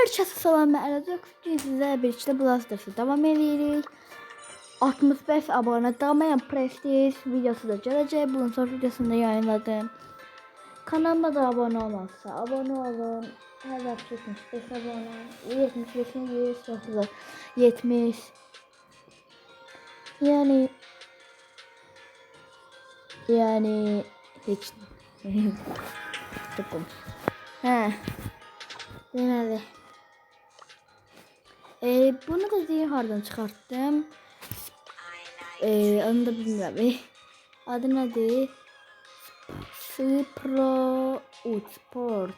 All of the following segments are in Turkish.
Hər kəsə salam, mən Ələcək. Bugün sizə birlikdə Blazders'ı davam edirik. 65 abone Damayan Prestige videosu da gələcək. Bunun son videosunda yayınladım. Kanalıma da abone olmazsa abone olun. Hələ 75 abone, 75'in 109'u 70. Yani hiç çok deməli. Bunu da diye hardan çıkarttım. Onu da bilmiyorum. Adı nedir? Sport.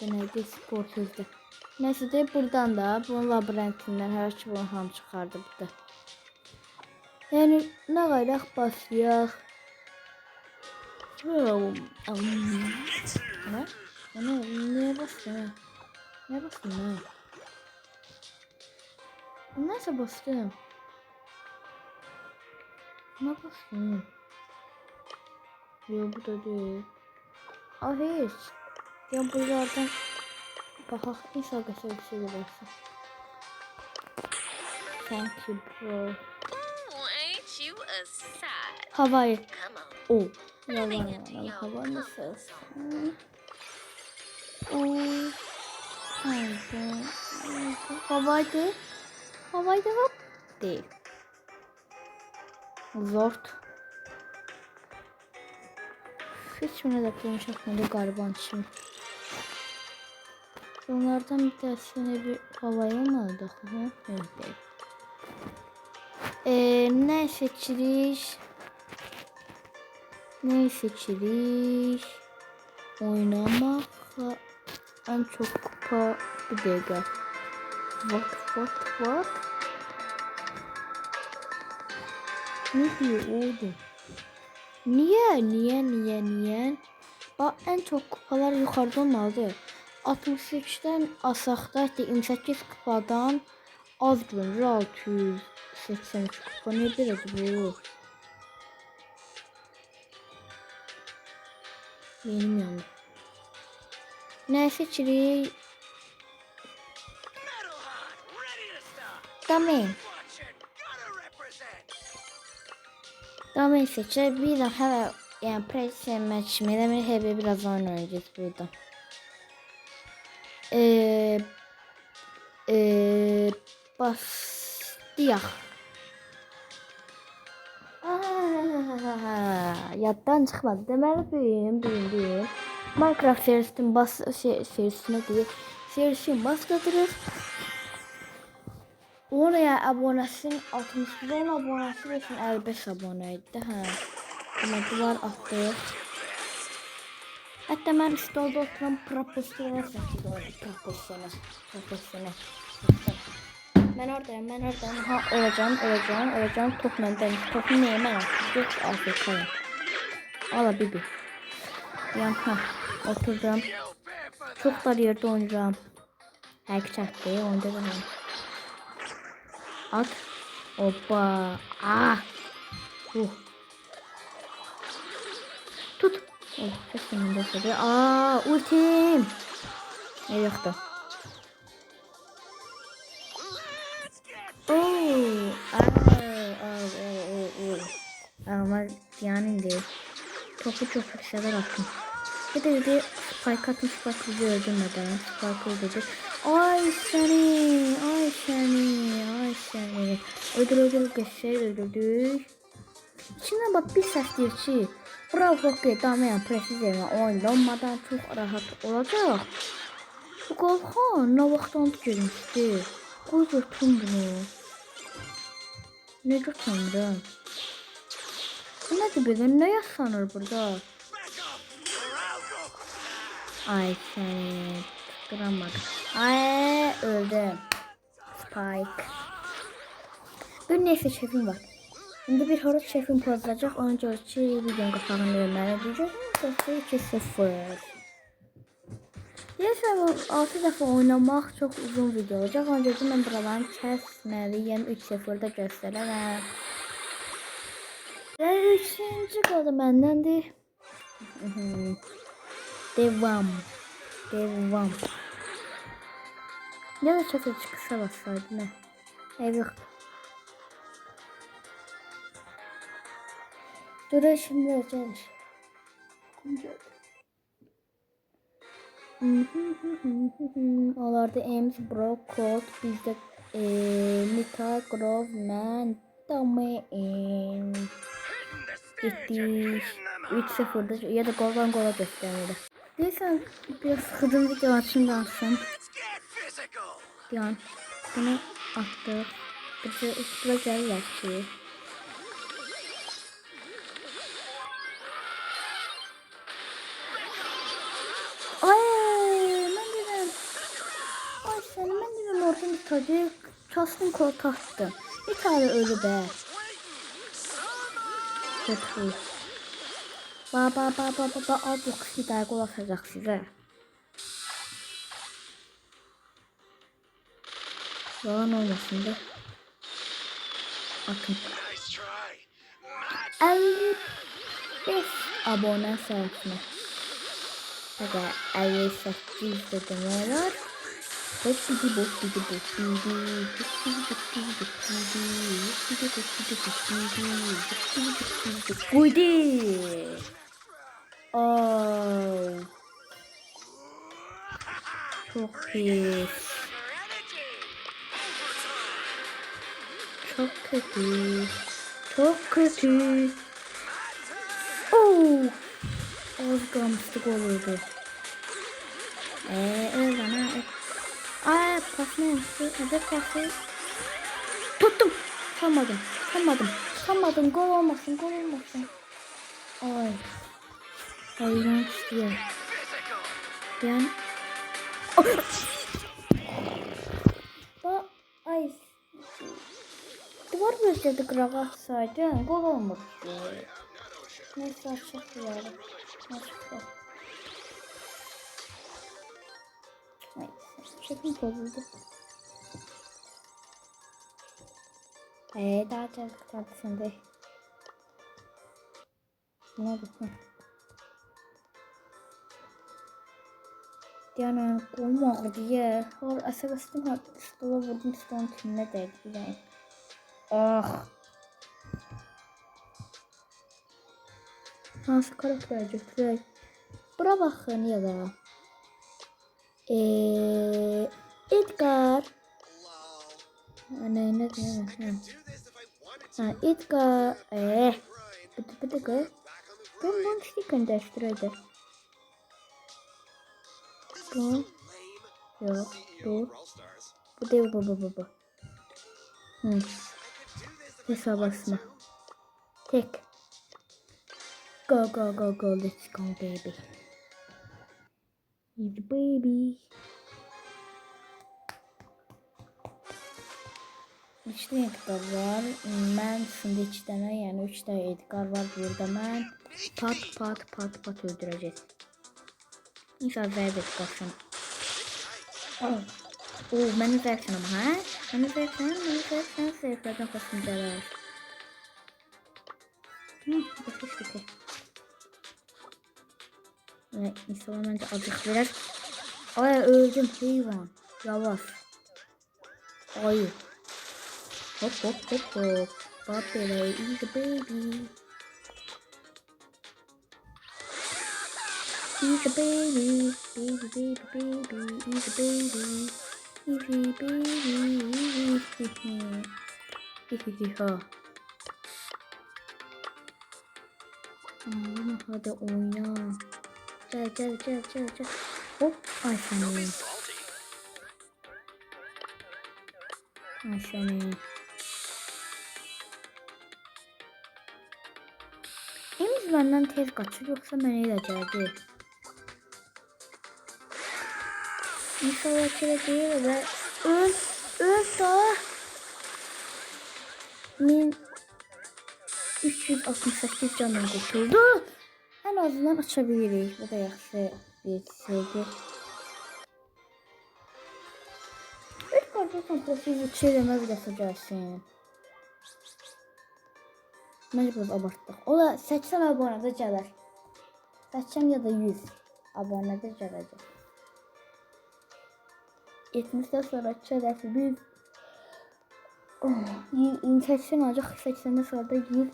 Neydi sport sözde. Neyse de buradan da bunun labirentinden her şey bunu ham çıkardı burada. Yani ne kadar başlayaq. Ne? Niye bastın? Ne bastın ne? Neyse bastım. Ne bastın? Yok bu da değil. Hiç. Ya bu zaten bakak inşallah bir şey olursa. Thank you bro. Havayı. Oh. Yalan hava nasıl? Havaydı. Havaydı hop. Değil. Zort. Hiçbirine de konuşamadı gariban için. Onlardan bir tanesine bir havaya mı aldık? Evet değil. Ne seçiriş? Ne seçiriş? Oynamakla en çok kupa bir dakika. What? Ne diyor oğlum? Niye? Bak en çok kupalar yukarıda olmalı. 63'ten asaqda 28 kupadan az görünür 683 kupa ne belədir bu? Benim yanım. Ne seçirik? Damen seçer. Bir daha yani press match mi? Hep biraz oynayacağız burada. Başlayaq. Yaddan çıxmadı. Deməli bugün Minecraft serisinin serisini başladırıq. Oraya abonesin 61 abonesi için 55 aboneydi. Bunlar atdıq. Hatta mən stolda oturan profesyonel şəkildə profesyonel. Mən oradayım. Öləcəm. Top məndən. Topu niyə mənə? Yox, afiyet. Ala bibi. Yan oturdum. Çox dar yerdə oynayıram. Həqiqətdir, onda da. At. Hoppa. Tut. Kesin de şöyle. Ultim. Yoktu. Ama yani değil. Topu çok yükseler attım. Bir de spike atmış bak bizi öldürmeden. Spike öldürdü. Ay seni. Öldürdük geçer öldürdük. İçine bak bir ses diyor ki. Bravo ki Damayan Prestige oynanmadan çok rahat olacak. Bu kalkan ne vaxtdan görmüşdü. Qoy götürüm bunu. Ne götürürüm? Bu nədir belə? Ne yaşanır burada? Ay seni tutturamadım. Ay öldüm. Spike. Bir neyse şefim var. Şimdi bir horoz şefim pozulacak. Ona göre ki videonun kapağını vermeli diyeceğiz. 2-0. Neyse 6 defa oynamak çok uzun video olacak. Ona göre ben buradan kesmeliyim. 3-0'da göstererek. Ve 3. kaldı bendendir. Devam. Ya da çatı çıkışa bassaydı ne? Ev yoktu. Dur şimdi öleceğiz. Onlarda Ames, Brock, Colt, bizde Mika, Grove, Man, Domain. Gittik. 3-0'da ya da goldan gola göstermedi. Neyse biraz sıkıldım video açayım alsın. Yani bunu attık. Burada gelirler ki. Ay ben dedim. Ay seni ben dedim oradan bir tadı kastım koltuğa attım. Bir tane ölü be. Kötü. Ba az yok bir gol atacak size. Yalan olmasın da. Bakın. 55 abone sayısına. Hadi 58 de demeler. Hop bidi bop bidi bop bidi. Oh. Çok pis. Çok kötü. Çok kötü. Oh. Az kalmıştık olurdu. Bana. Ay pas ne yaptı? Hadi pası. Tuttum. Sanmadım. Gol olmasın. Ay. Ayran istiyor. Ben. Ay. Duvar gözledi kırağa atsaydı. Gol olmuştu. Neyse açık yani. Neyse. Şekim bozuldu. Daha çok tatlısındı. Ne bu? Yani olmadı diye. Asabasını stola vurdum stolun tümüne değdi. Yani. Ah. Hansı karakter götürək? Bura baxın ya da. Edgar. Ne? Ha, Edgar. Bu. Ben bunu stikken değiştireydi. Bu. Yok. Bu. Bu değil bu. Hesabasma. Tek. Go, let's go baby. Easy baby. İşte Edgar var. Ben şimdi 2 tane yani 3 tane Edgar var burada ben. Pat öldüreceğiz. İnşallah verdik kalsın. Beni versin ama ha? Beni versin sevgilerden kasıncalar. Geçiştik. Evet, inşallah bence azıcık verir. Ay öldüm hayvan. Yavaş. Ay. Hop. Baby, easy baby. Easy baby. Easy baby. Ha. Hadi oyna. Gel. Hop. Ay seni. Emiz benden tez kaçır yoksa beni de geldi. İnşallah kere değil ve öl daha 1368 canım kurtuldu. En azından açabiliriz. Bu da yaxşı bir şeydir. İlk karşıdan profili çevirme videosu gelsin. Mecbur abarttık. O da 80 abonede gələr. 80 ya da 100 abonede gələcək. 70'den sonra çərəsi biz 80 olacaq. 80'den sonra da 100.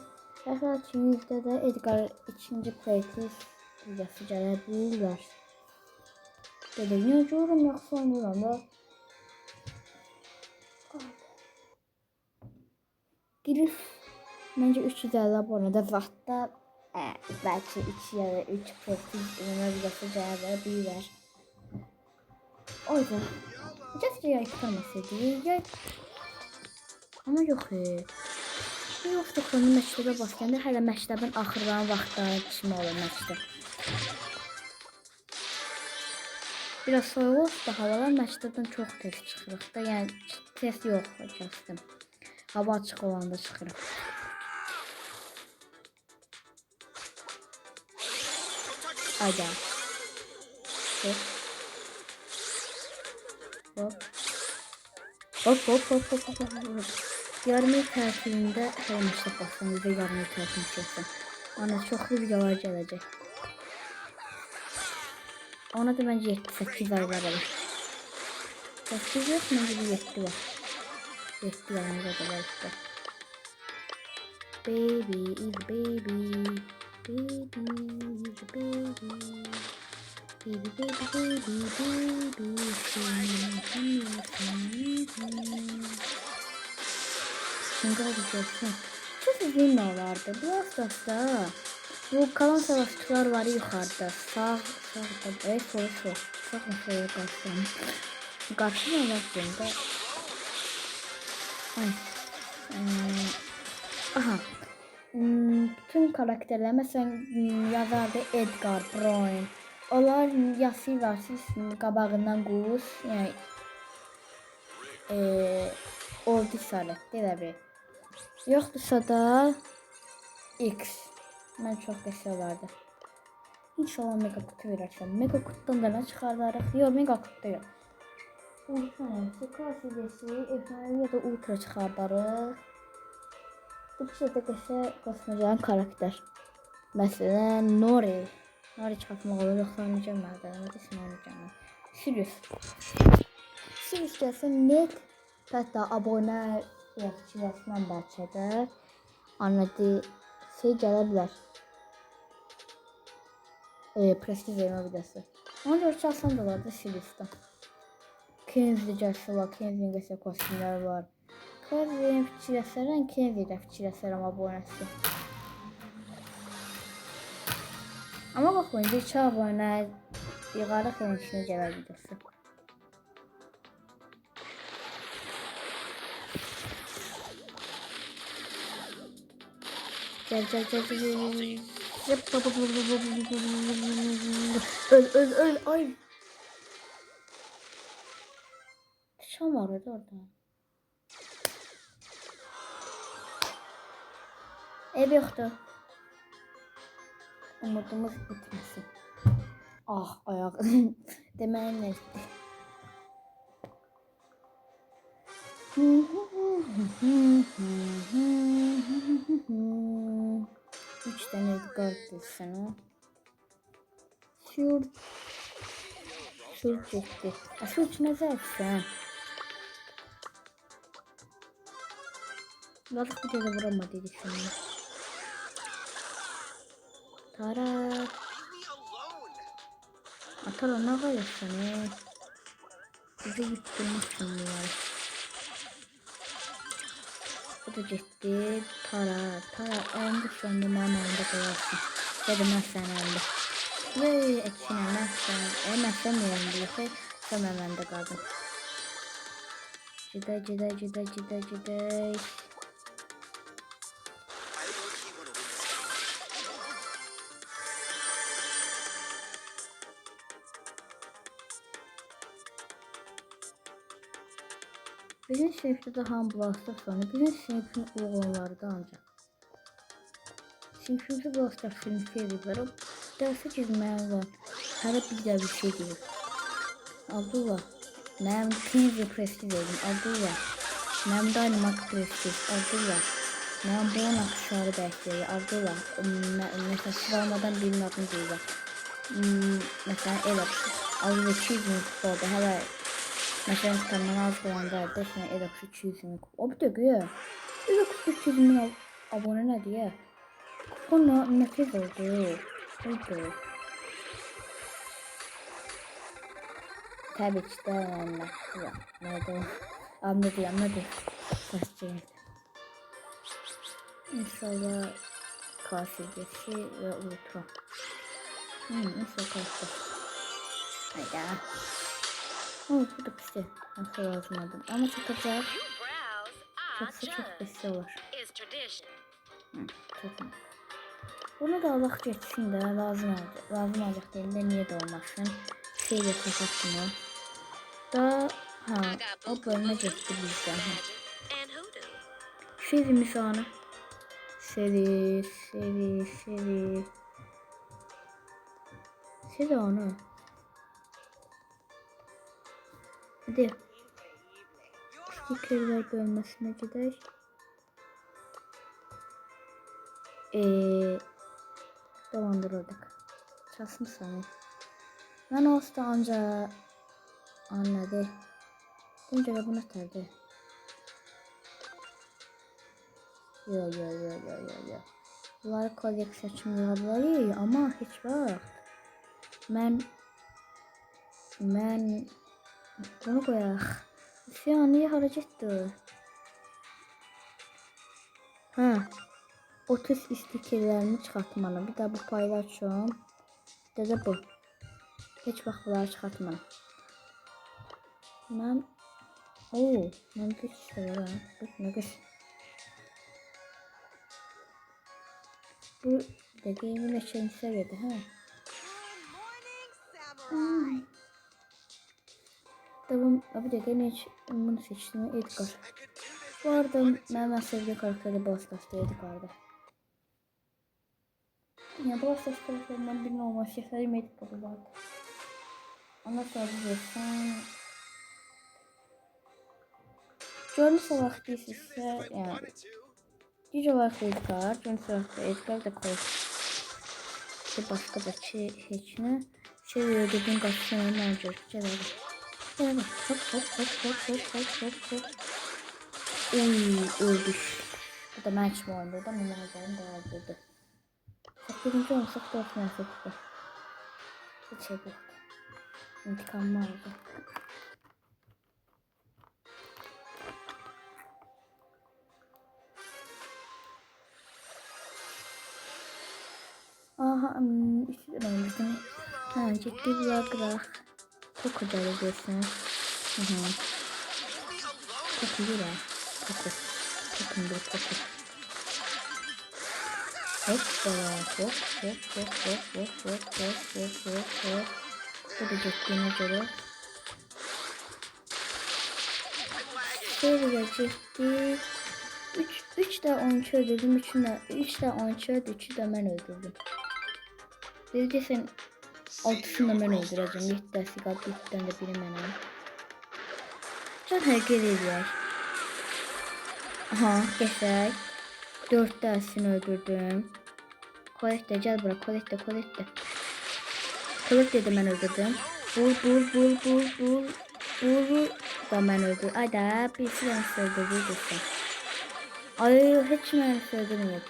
Əgər ki 100'də də Edgar ikinci playlist videosu gələ bilər. Dediyini görürüm, yoxsa oynayıram da. Girif məncə 350 abunədə vaxtda bəlkə 2 ya da 3 playlist videosu gələ bilər. O yüzden keşke yay tutamazsaydı. Ama yok. Yok tıklanı məktəbə basanda hələ məktəbin axırdan vaxtları kimi olur məktəb. Biraz soyuq olsa havalar məktəbdən çox tez çıxırıq da. Yəni tez yox, kəsdim. Hava açıq olanda çıxırıq. Ayda. Hop. Yarım il tətilində hələ məktəb basdım. Bir də yarım il tətil çəkdim. Ana çoxlu videolar gələcək. Ona da məncə 7-8 ay var olur. 8 yox, məncə 7 var. 7 yanında da var işte. Baby is baby. Baby is baby. Baby. Şimdi olacaksın. Siz bilmiyorlardı. Biraz da bu kalan savaşçılar var yukarıda. Sağda. Sol. Sağ mı sola kalsın. Karşıma baktığımda. Aha. Bütün karakterler mesela yazardı Edgar, Brian. Onlar yazıyorlar siz qabağından qus, yəni oldu işarətli elə bir. Yoxdursa da X. Mən çox qəşəng vardı. İnşallah mega kutu verəcəm. Mega kutudan da nə çıxardarıq? Yox, mega kutu yox. Ultra klasidesi, efsane ya da ultra çıxardarıq. Bu da qəşəng qosmacağın karakter. Məsələn, Nori çıxartmaq olur, yoxsa oynayacağım mən. Nəsə oynayacağım mən. Sirius gəlsin, net hətta abunə yaxçılasından bəlkə də anladı gələ bilər. Prestij vermə videosu. Ona görə çalsam da olardı Sirius'dan. Kenzie gəlsə var, Kenzie'nin qəşəng kostümləri var. Kenzie'nin fikirləşərəm, Kenzie'də fikirləşərəm abunəsi. Ama bakmayın bir çağ abone yığaraq onun içine gələr videosu. Gel. Öl. Ay. Şam var orada. Ev yoktu. Umudumuz bitmesin. Ah ayak. Deməyin nə etdi? Üç tane kartı sana. Sür çekti. Sür ne zaten? Balık bir de vuramadıydı şimdi. Tara. Atala ne kayıyorsun ya? Bizi yutturmuşsun bunlar. Bu da gitti. Tara. Ayında şu anda benim elimde kalarsın. Dedim ben sen elimde. Ve ekşine ben sen elimde. Sen elimde kaldın. Ciday. Bizim sinifdə də hamı blastlar sonra, bizim sinifin oğlanları da ancaq. Sinifimizdə blastlar sinifə ediblər, o dərsə gezməyə var, hələ bir şey deyir. Abdullah, mənim Kenzie prestij edim, Abdullah, mənim Dynamax prestij, Abdullah, mənim Bon akışarı dərsləyir, Abdullah, məsələn, sıralamadan birinin adını deyirlər. Məsələn, elə, az 200 min futbolda hələ Mesela tamam az kalanda desene Edox 200 bin. O bir de güya. Edox 300 bin abone ne diye. Kupona nefes oldu. Oldu. Tabii ki de yani. Neydi o? Anladı. Saççıydı. İnşallah KSG'si ve Ultra. İnşallah KSG'si. Hayda. Oh, bu da pisi. Nasıl lazım ama çıkacak. Çoksa çok pisi olur. Çok. Bunu da Allah geçsin de lazım olacak değil niye de olmasın. Şey de kapattım da o bölüme geçti bizden. Seri misanı. Seri. Seri onu. Hadi. Stikerler bölmesine gider. Dolandırıldık. Çalsın sana. Ben olsa anca anladı. Önce de bunu terdi. Yo. Bunlar koleksiyon seçimleri ama hiç var. Ben bunu koyak. Şu an niye harcattı? 30 stikerlerini çıkartmalı. Bir de bu paylaşıyorum. Bir de bu. Hiç bak bunları çıkartmalı. Ben güç istiyorum. Ne güç. Bu da game'in eşeğini seviyede ha. Tamam abi de gene bunu seçtim Edgar. Bu arada ben sevdiğim karakteri Bostas'ta Edgar'da. Ya Bostas karakterinden birinin olması sevdiğim Edgar'da vardı. Ona sorabilirsen Jones olarak değilse yani güç olarak Edgar, Jones olarak da Edgar da koy. İşte başka da hiç ne seviyor dediğin kaçsana ne olacak şeyler. Evet hop. Öldük. Bu da match mi oynadı ama nereden de öldürdü. 8. olsak 4 metre. Hiç şey yok. İntikamımı aldı. Aha, işte ben ciddi bir bırak. Çok kadar ediyorsun. Çok iyi ya. Çok iyi. Hop. Bu da gittiğine göre. Şöyle ciddi. 3 de 13 öldürdüm. 3 de 13 öldü. 3'ü de ben öldürdüm. Bir de sen 6'sını da ben öldüreceğim. 7 de sigara 7'den de biri benim. Can hareket ediyor. Aha geçer. 4 tanesini öldürdüm. Colette gel bırak. Colette. Colette de ben öldürdüm. Bul da ben öldürdüm. Ay da bir silah öldürdüm. Ay hiç ben öldürmüyorum.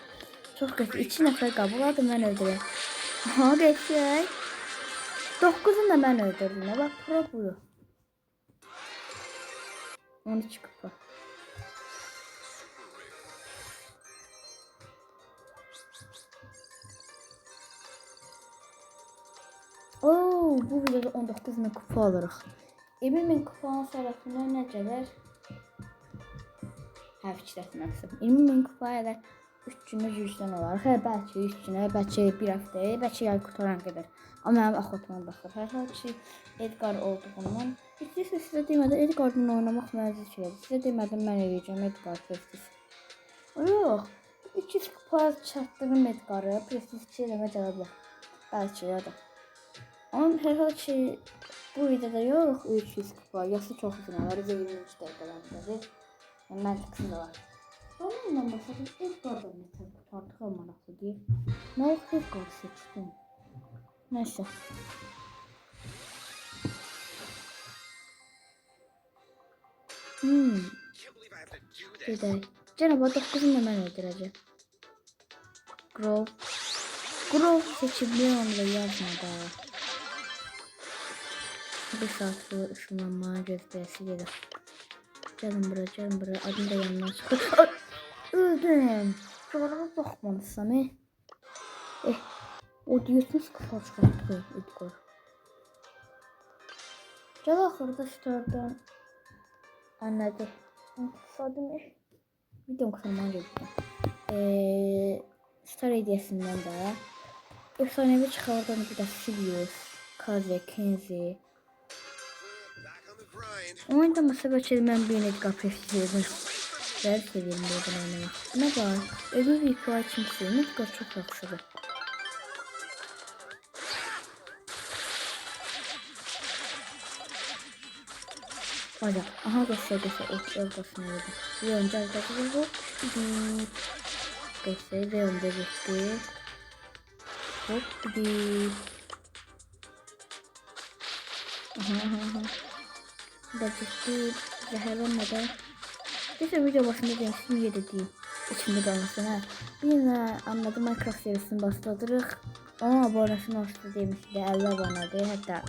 Çok kötü. 2 nefer kabuladım ben öldürüyorum. Aha geçer. 9'unu da ben öldürdüm. Bak pro bu. 13 kupa. Bu videoda 19.000 kupa alırıq. 20.000 kupanın sonrasında nə gələr? Fikirləşməmişəm. 20.000 kupa ilə 3 günə gücdən olarıq. Bəlkə 3 günə, bəlkə bir həftəyə, bəlkə yay qutaran qədər. Amma mənim axotuma baxır. Hər hal ki Edgar olduğundan. İstəyirsə sizə demədən Edgar'dan oynamaq mənə zək elədi. Sizə demədən mən eləyəcəm Edgar Prestis. Yox. 200 kupa çatdığım Edgar'ı Prestis 2 eləmə gələ bilər. Bəlkə ya da. Ama her hal ki bu videoda yok 300 kupa. Yası çok uzun var. 23 dakikalarında. Yani mantıksında var. Onunla başladım. Edgar'dan yeter. Artık almanaklı diye. Ne oldu Edgar seçtim. Neyse. Gedək. Cənab 9-u da mən öldürəcəm. Grove seçimli onda yazmadı. Bir saat bu ışınlanmaya gösterisi gelir. Gelin buraya. Adım da yanından çıkıyor. Öldüm. Şuralara bakmalısam. O diyorsunuz ki saçmalık Edgar. Gel axırda stardan. Anladı. Sadım. Videom kısalmaya geldim. Star hediyesinden de. Efsanevi çıkardan bir de Sirius, Kaze, Kenzie. Oyunda mesela ben bir net kapıştırdım. Ben seviyorum buradan oynamak. Ne var? Öbür bir kuay kimse. Netgar çok yakışıdır. Hadi. Aha göster. Ortasına yedim. Bir önce arkadaşlar bu. Göster ve önde gitti. Hop gidiyor. Aha. Da ciddi zehirlenmeden. Neyse video başında demiştim yedirdiğim. İçimde kalmasın ha. Bir yine anladım Minecraft serisini başladırıq. Onun abonesini olsun demişdi 50 abonedir. Hatta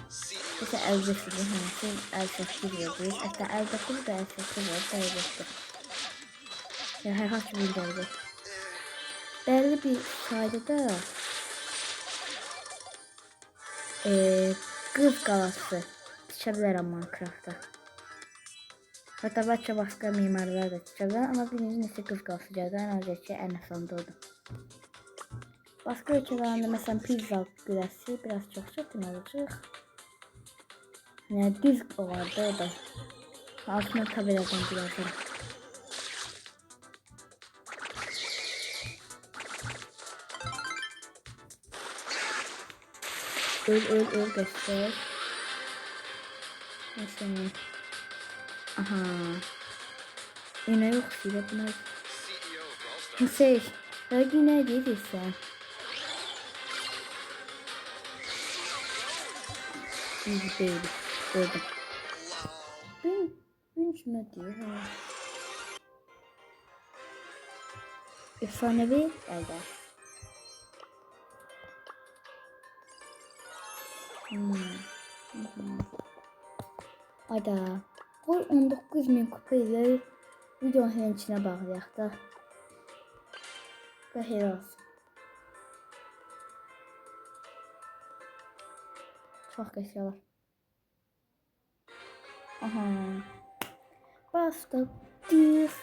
mesela 55 idi. Siz 58 verdiniz. Hatta 59 da 58 var. Sayılmıştır. Yani her hangi bir videoda. Belli bir sayıda kız qalası çıxabilir Minecraft'ta. Hatta başka başka mimarlar da çıkacak ama birinci nesil kız qalası gəldi. Ən öncəki ən asandı odur. Başka ölkələrində mesela pizza güləsi biraz çok olacaq. Yəni düz olardı o da. Altına tabeladan birazdan. Öl göster. Mesela. Aha. Yine yok size bunlar. Yine değilse. İyi değil. Gördüm. Ben şuna diyor. Efsanevi elde. Ada. Koy 19.000 kupa ile videonun içine bağlayaq da. Və xeyir olsun. Çox qəşənglər. Aha. Basta düz.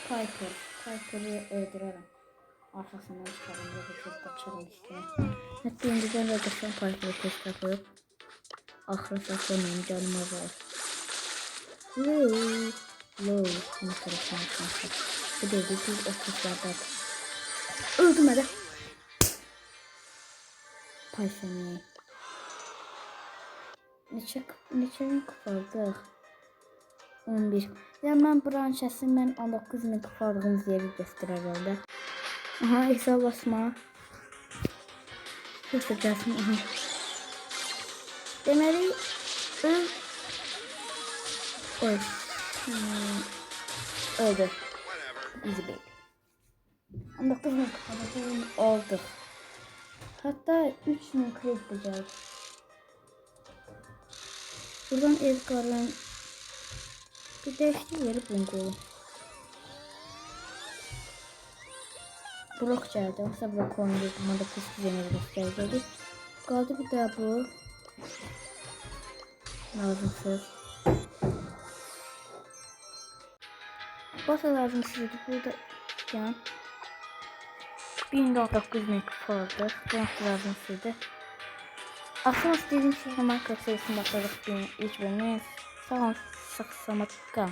Piper'ı öldürərəm. Arkasından çıxarım və bir kez qaçarım üstünə. Hətta indidən də qəşən Piper'ı test tapıb. Axıra saxlamayım canım azalır. Low. Bunu tarafına çıxarsın. Bu da düz 30'lardadır. Öldüm hələ. Piper'ı. Neçə kupaldıq? 11. Ya mən buranın şəsin mən 19.000 kupaldığımız yeri göstərər herhalde. Aha hesab basma. Göstərəcəksin. Aha. Deməli Oy. Öldü. Easy baby. 19.000 kupadığım oldu. Hatta 3.000 kredi geldi. Buradan Edgar'ın bir değişik yeri bungalov. Blok geldi. Mesela blok oynadı. Bana da pis düzeni gösterdi. Kaldı bir daha bu. Lazımsız. Basa lazımsızdı. Burada yani 19.000 kupa oldu. Bu lazımsızdı. Aslında istediğim şey Minecraft serisini başladık ilk bölümü. Sağ olun, sağ